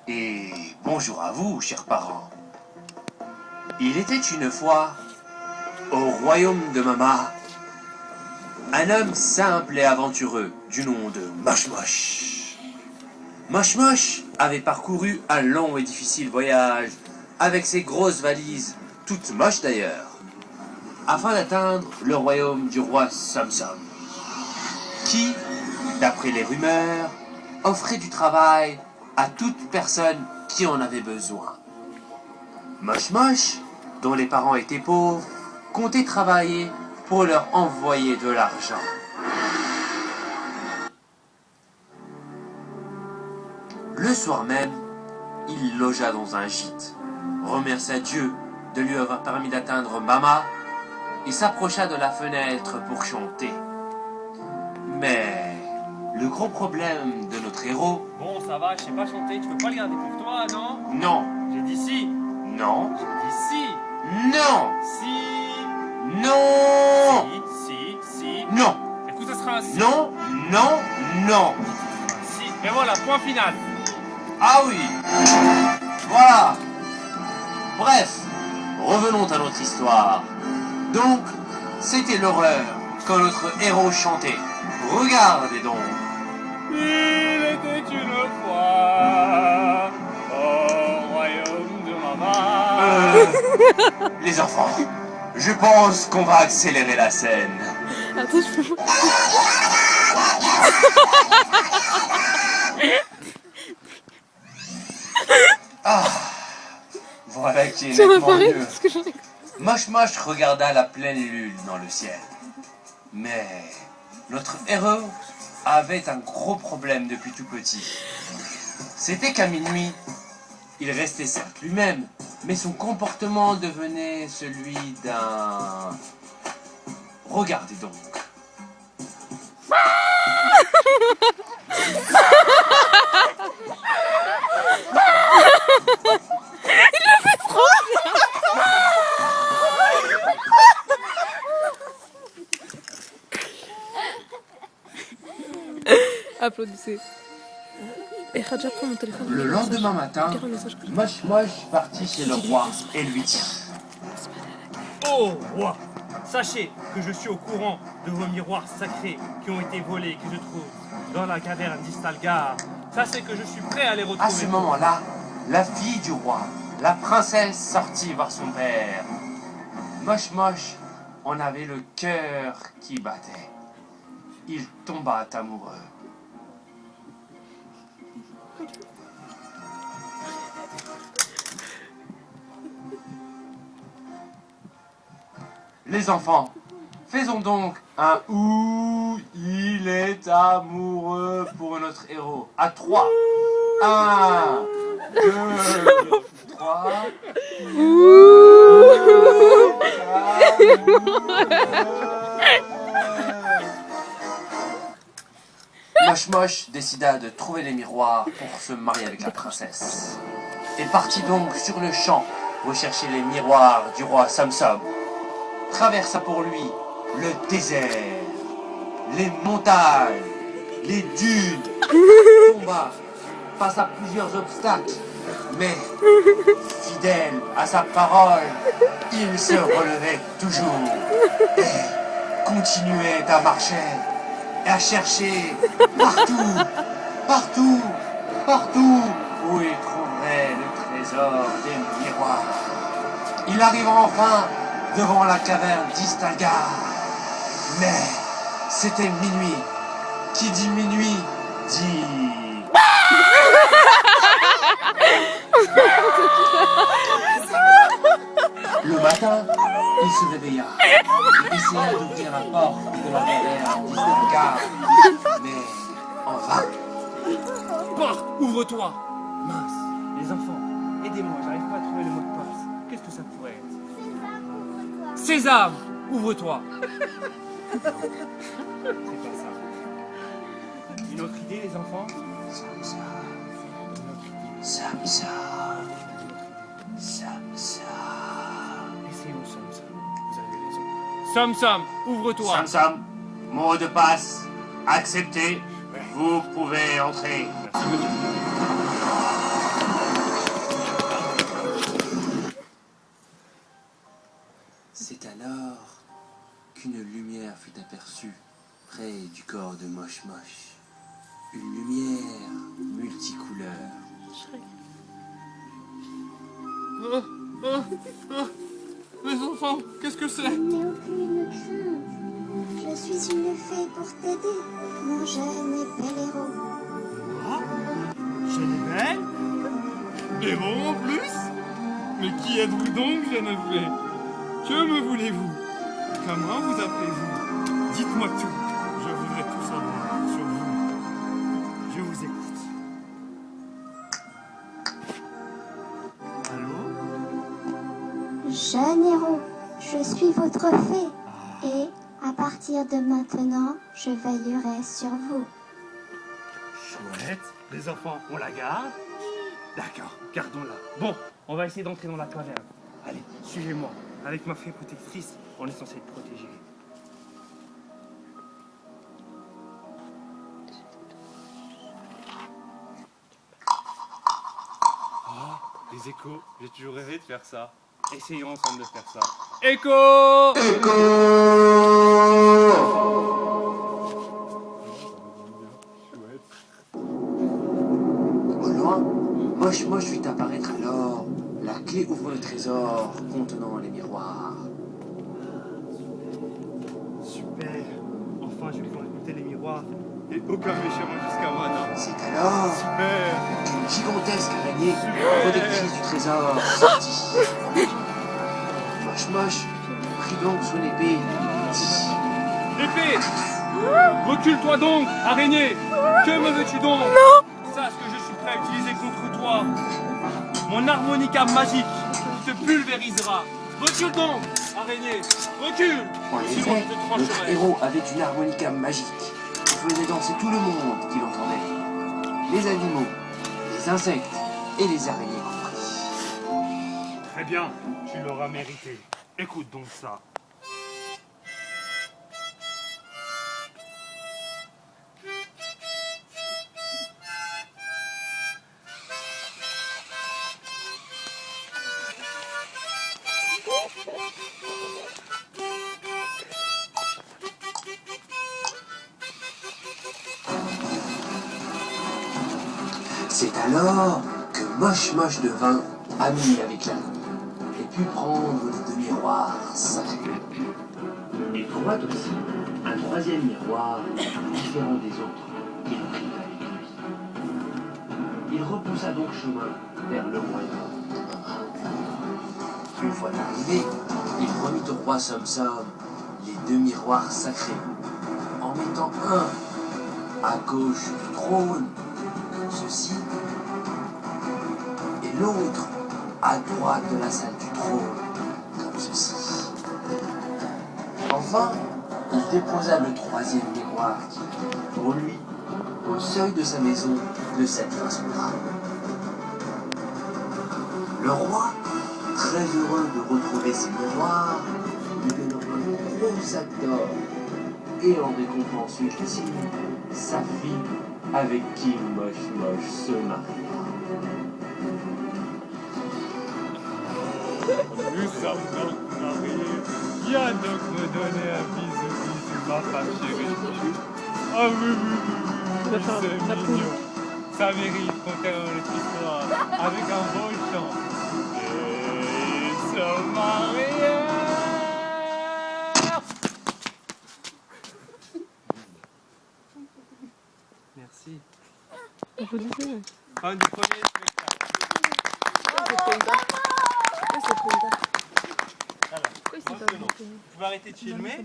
Et bonjour à vous, chers parents. Il était une fois, au royaume de Mama, un homme simple et aventureux du nom de Moche-Moche. Moche-Moche avait parcouru un long et difficile voyage avec ses grosses valises, toutes moches d'ailleurs, afin d'atteindre le royaume du roi Som-Som, qui, d'après les rumeurs, offrait du travail à toute personne qui en avait besoin. Moche-Moche, dont les parents étaient pauvres, comptait travailler pour leur envoyer de l'argent. Le soir même, il logea dans un gîte, remercia Dieu de lui avoir permis d'atteindre Mama et s'approcha de la fenêtre pour chanter. Mais le gros problème de notre héros... Bon, ça va, je sais pas chanter, tu peux pas le garder pour toi, non? Non. J'ai dit si. Non. J'ai dit si. Non. Si. Non. Si. Non. Écoute, ça sera un si. Non. Non. Non. Si. Et voilà, point final. Ah oui. Voilà. Bref, revenons à notre histoire. Donc, c'était l'horreur quand notre héros chantait. Regardez donc. Il était une fois au royaume de Mama. Les enfants, je pense qu'on va accélérer la scène. Attends, je peux... Ah, voilà qui est Ça m'a nettement parlé mieux. parce que j'en ai... Moche-Moche regarda la pleine lune dans le ciel. Mais notre héros avait un gros problème depuis tout petit. C'était qu'à minuit, il restait certes lui-même, mais son comportement devenait celui d'un... Regardez donc. Applaudissez. Et Khadija, prends mon téléphone. Le lendemain matin, Regarde le message que j'ai. Moche-Moche partit chez le roi et lui dit... Oh, roi, sachez que je suis au courant de vos miroirs sacrés qui ont été volés, que je trouve dans la caverne d'Istalgar. Sachez que je suis prêt à les retrouver. À ce moment-là, la fille du roi, la princesse, sortit voir son père. Moche-Moche en avait le cœur qui battait. Il tomba amoureux. Les enfants, faisons donc un ouh, il est amoureux pour notre héros. À 3. 1, 2, 3. Moche-Moche décida de trouver les miroirs pour se marier avec la princesse. Et partit donc sur le champ rechercher les miroirs du roi Som-Som. Traversa pour lui le désert, les montagnes, les dunes, tomba, passa plusieurs obstacles, mais fidèle à sa parole, il se relevait toujours et continuait à marcher et à chercher partout où il trouverait le trésor des miroirs. Il arriva enfin devant la caverne d'Istalgar. Mais c'était minuit. Qui dit minuit dit... Le matin, il se réveilla. Il essaya d'ouvrir la porte de la caverne d'Istalgar. Mais en vain. Porte, ouvre-toi. Mince, les enfants, aidez-moi, j'arrive pas à trouver le mot de passe. Qu'est-ce que ça pourrait être? Sésame, ouvre-toi. C'est pas ça. Une autre idée, les enfants? Som-Som. Et c'est où, Som-Som? Vous avez raison. Som-Som, ouvre-toi. Som-Som, mot de passe accepté. Vous pouvez entrer. Mes enfants, qu'est-ce que c'est? N'aie aucune crainte. Je suis une fée pour t'aider, mon jeune et bel héros. Moi? Jeune et belle? Héros en plus? Mais qui êtes-vous donc, jeune fée? Que me voulez-vous? Comment vous appelez-vous? Dites-moi tout. Je voudrais tout savoir sur vous. Je vous écoute. Allô? Jeune héros, je suis votre fée. Et à partir de maintenant, je veillerai sur vous. Chouette. Les enfants, on la garde? D'accord, gardons-la. Bon, on va essayer d'entrer dans la caverne. Allez, suivez-moi. Avec ma fée protectrice, on est censé être protégé. Ah, les échos. J'ai toujours rêvé de faire ça. Essayons ensemble de faire ça. Écho! Au loin, Moche fit apparaître alors la clé ouvre le trésor contenant les miroirs. Super. Enfin, je vais pouvoir écouter les miroirs. Et aucun méchant jusqu'à maintenant. C'est alors Super. qu'une gigantesque araignée, protectrice du trésor, sortit. Moche prit donc son épée et dit: Épée! Recule-toi donc, araignée! Que me veux-tu donc? Non! Sache que je suis prêt à utiliser contre toi mon harmonica magique qui te pulvérisera. Recule donc, araignée! Recule! En Sinon effet, je te notre trancherai. héros avait une harmonica magique qui faisait danser tout le monde qui l'entendait. Les animaux, les insectes et les araignées compris. Très bien, tu l'auras mérité. Écoute donc ça. C'est alors que Moche devint ami avec l'araignée et put prendre les deux miroirs sacrés. Il trouva aussi un troisième miroir différent des autres qu'il prit avec lui. Il repoussa donc chemin vers le royaume de Mama. Une fois arrivé, il remit au roi Somsom les deux miroirs sacrés, en mettant un à gauche du trône, ceci, et l'autre à droite de la salle du trône, comme ceci. Enfin, il déposa le troisième miroir qui était pour lui au seuil de sa maison de cette façon-là. Le roi, très heureux de retrouver ses miroirs, lui donnera un gros sac d'or et en récompense ultime, sa fille avec qui Moche se mariera. Nous sommes donc mariés. Viens donc me donner un bisou, ma femme chérie. Ah oui, va faire c'est la mignon. Ça mérite qu'on termine notre histoire avec un beau chant. Et ils sont mariés. Merci. Applaudissez. Fin du premier spectacle. Pourquoi c'est Printa? Voilà. Pourquoi il s'est pas Maintenant, monté? vous pouvez arrêter de filmer.